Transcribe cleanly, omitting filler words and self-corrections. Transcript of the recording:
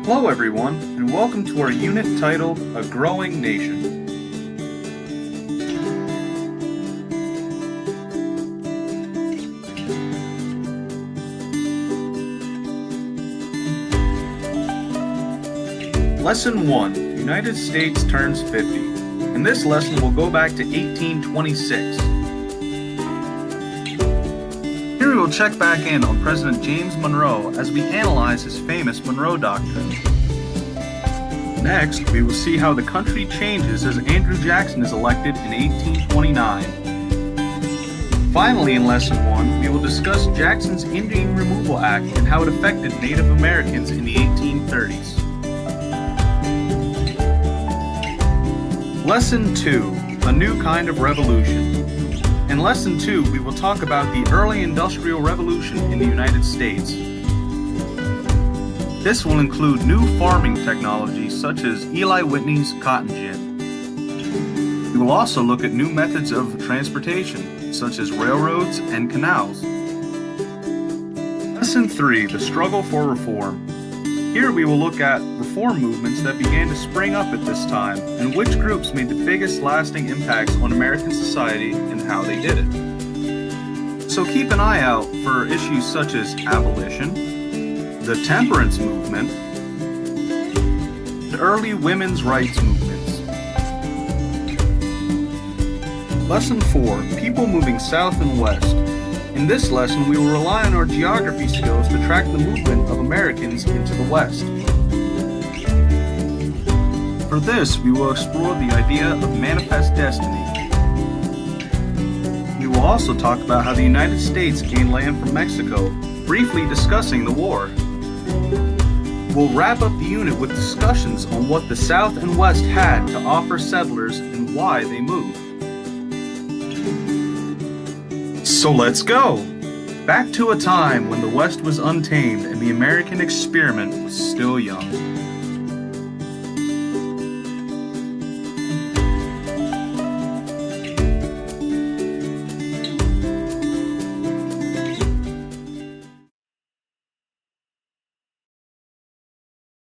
Hello everyone, and welcome to our unit titled A Growing Nation. Lesson 1, United States turns 50. In this lesson we'll go back to 1826. Here we will check back in on President James Monroe as we analyze his famous Monroe Doctrine. Next, we will see how the country changes as Andrew Jackson is elected in 1829. Finally, in Lesson 1, we will discuss Jackson's Indian Removal Act and how it affected Native Americans in the 1830s. Lesson 2, A New Kind of Revolution. In Lesson 2, we will talk about the early Industrial Revolution in the United States. This will include new farming technologies such as Eli Whitney's cotton gin. We will also look at new methods of transportation such as railroads and canals. Lesson 3, The Struggle for Reform. Here we will look at reform movements that began to spring up at this time and which groups made the biggest lasting impacts on American society and how they did it. So keep an eye out for issues such as abolition, the temperance movement, and early women's rights movements. Lesson 4, People Moving South and West. In this lesson, we will rely on our geography skills to track the movement of Americans into the West. For this, we will explore the idea of manifest destiny. We will also talk about how the United States gained land from Mexico, briefly discussing the war. We'll wrap up the unit with discussions on what the South and West had to offer settlers and why they moved. So let's go! Back to a time when the West was untamed and the American experiment was still young.